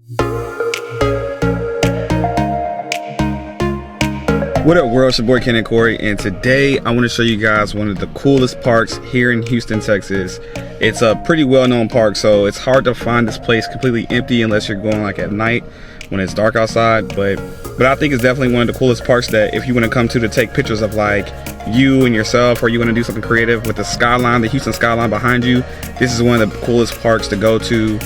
What up world, it's your boy Canon Corey, and today I want to show you guys one of the coolest parks here in Houston, Texas. It's a pretty well-known park, so it's hard to find this place completely empty unless you're going like at night when it's dark outside, but I think it's definitely one of the coolest parks that if you want to come to take pictures of like you and yourself, or you want to do something creative with the skyline, the Houston skyline behind you, this is one of the coolest parks to go to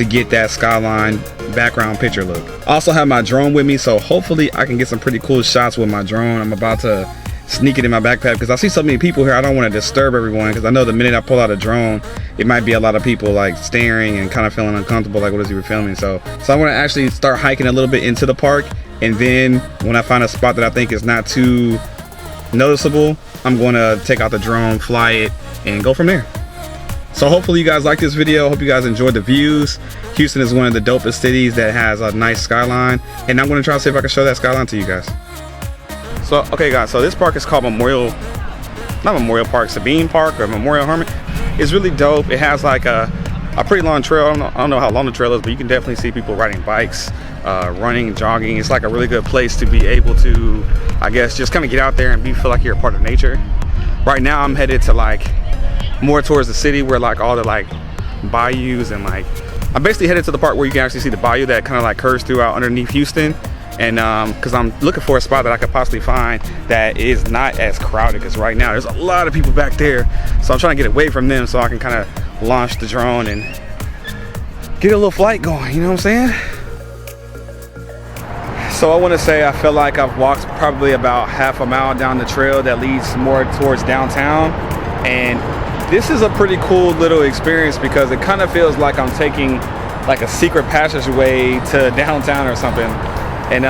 get that skyline background picture look. I also have my drone with me, so hopefully I can get some pretty cool shots with my drone. I'm about to sneak it in my backpack because I see so many people here. I don't want to disturb everyone because I know the minute I pull out a drone, it might be a lot of people like staring and kind of feeling uncomfortable, like what is he filming. So I want to actually start hiking a little bit into the park, and then when I find a spot that I think is not too noticeable, I'm going to take out the drone, fly it, and go from there. So hopefully you guys like this video. Hope you guys enjoyed the views. Houston is one of the dopest cities that has a nice skyline, and I'm going to try to see if I can show that skyline to you guys. So okay guys, so this park is called Sabine Park, or Memorial Hermit. It's really dope. It has like a pretty long trail. I don't know how long the trail is, but you can definitely see people riding bikes, running, jogging. It's like a really good place to be able to, I guess, just kind of get out there and feel like you're a part of nature. Right now I'm headed to like more towards the city where like all the like bayous, and like I'm basically headed to the part where you can actually see the bayou that kind of like curves throughout underneath Houston. And because I'm looking for a spot that I could possibly find that is not as crowded, because right now there's a lot of people back there, so I'm trying to get away from them so I can kind of launch the drone and get a little flight going, you know what I'm saying? So I want to say I feel like I've walked probably about half a mile down the trail that leads more towards downtown, and this is a pretty cool little experience because it kind of feels like I'm taking like a secret passageway to downtown or something. And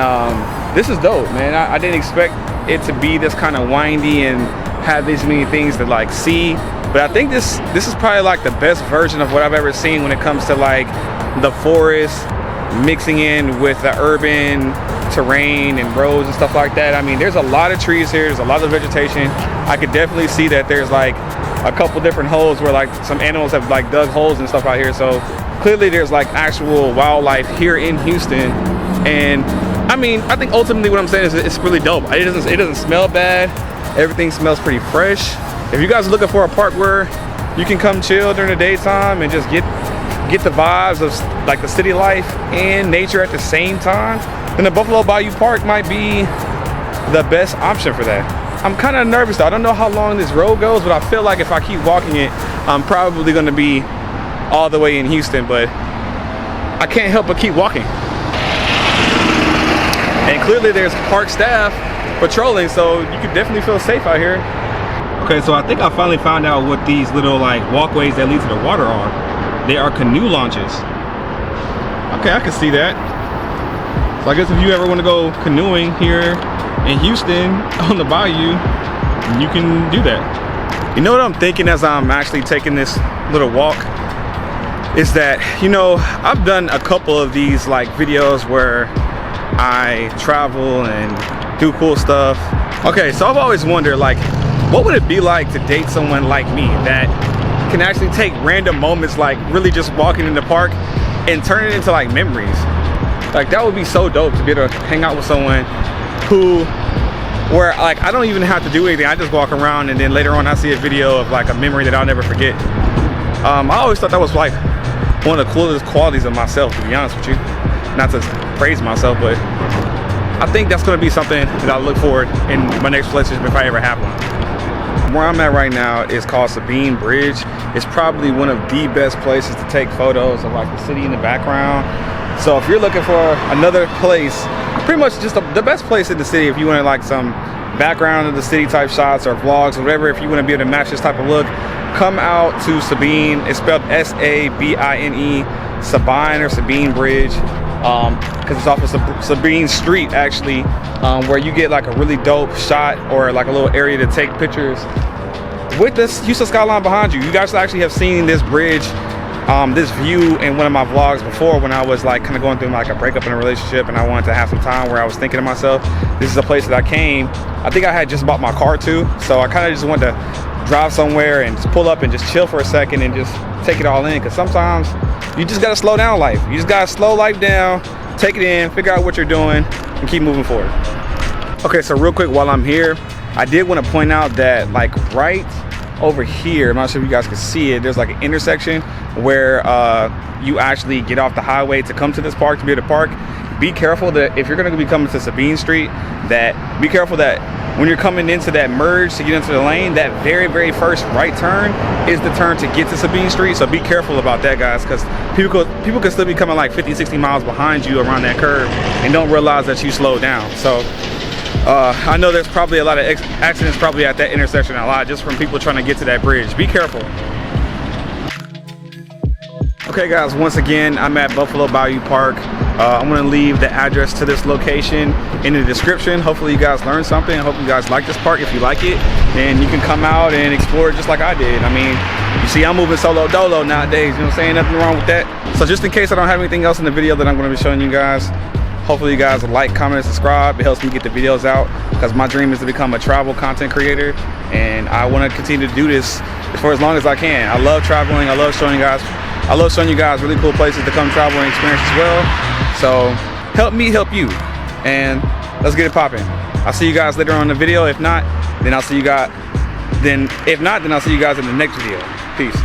this is dope, man. I didn't expect it to be this kind of windy and have these many things to like see, but I think this is probably like the best version of what I've ever seen when it comes to like the forest mixing in with the urban terrain and roads and stuff like that. I mean, there's a lot of trees here, there's a lot of vegetation. I could definitely see that there's like a couple different holes where like some animals have like dug holes and stuff out here, so clearly there's like actual wildlife here in Houston. And I mean, I think ultimately what I'm saying is it's really dope. It doesn't smell bad. Everything smells pretty fresh. If you guys are looking for a park where you can come chill during the daytime and just get the vibes of like the city life and nature at the same time, then the Buffalo Bayou Park might be the best option for that. I'm kind of nervous though. I don't know how long this road goes, but I feel like if I keep walking it, I'm probably going to be all the way in Houston, but I can't help but keep walking. And clearly there's park staff patrolling, so you can definitely feel safe out here. Okay, so I think I finally found out what these little like walkways that lead to the water are. They are canoe launches. Okay, I can see that. So I guess if you ever want to go canoeing here in Houston on the bayou, you can do that. You know what I'm thinking as I'm actually taking this little walk is that, you know, I've done a couple of these like videos where I travel and do cool stuff. Okay, so I've always wondered, like, what would it be like to date someone like me that can actually take random moments, like really just walking in the park, and turn it into like memories? Like, that would be so dope to be able to hang out with someone where like I don't even have to do anything. I just walk around, and then later on I see a video of like a memory that I'll never forget. I always thought that was like one of the coolest qualities of myself, to be honest with you. Not to praise myself, but I think that's going to be something that I look forward in my next relationship if I ever have one. Where I'm at right now is called Sabine Bridge. It's probably one of the best places to take photos of like the city in the background. So if you're looking for another place, pretty much just the best place in the city, if you want like some background of the city type shots or vlogs or whatever, if you want to be able to match this type of look, come out to Sabine. It's spelled S-A-B-I-N-E, Sabine or Sabine Bridge. Because it's off of Sabine Street actually, where you get like a really dope shot or like a little area to take pictures with this Houston skyline behind you. You guys actually have seen this bridge, this view in one of my vlogs before, when I was like kind of going through like a breakup in a relationship and I wanted to have some time where I was thinking to myself, this is a place that I came. I think I had just bought my car too, so I kind of just wanted to drive somewhere and just pull up and just chill for a second and just take it all in. Because sometimes you just gotta slow down life. You just gotta slow life down, take it in, figure out what you're doing, and keep moving forward. Okay, so real quick while I'm here, I did want to point out that like right over here, I'm not sure if you guys can see it, there's like an intersection where you actually get off the highway to come to this park, to be able to park. Be careful that if you're going to be coming to Sabine Street, that be careful that when you're coming into that merge to get into the lane, that very first right turn is the turn to get to Sabine Street. So be careful about that, guys, because people can still be coming like 50-60 miles behind you around that curve and don't realize that you slowed down. So I know there's probably a lot of accidents probably at that intersection, a lot just from people trying to get to that bridge. Be careful. Okay guys, once again, I'm at Buffalo Bayou Park. I'm gonna leave the address to this location in the description. Hopefully you guys learned something. I hope you guys like this park. If you like it, then you can come out and explore it just like I did. I mean, you see I'm moving solo dolo nowadays, you know what I'm saying? Nothing wrong with that. So just in case I don't have anything else in the video that I'm gonna be showing you guys, hopefully you guys like, comment, and subscribe. It helps me get the videos out because my dream is to become a travel content creator, and I want to continue to do this for as long as I can. I love traveling. I love showing you guys really cool places to come travel and experience as well. So help me help you, and let's get it popping. I'll see you guys later on in the video. If not, then I'll see you guys in the next video. Peace.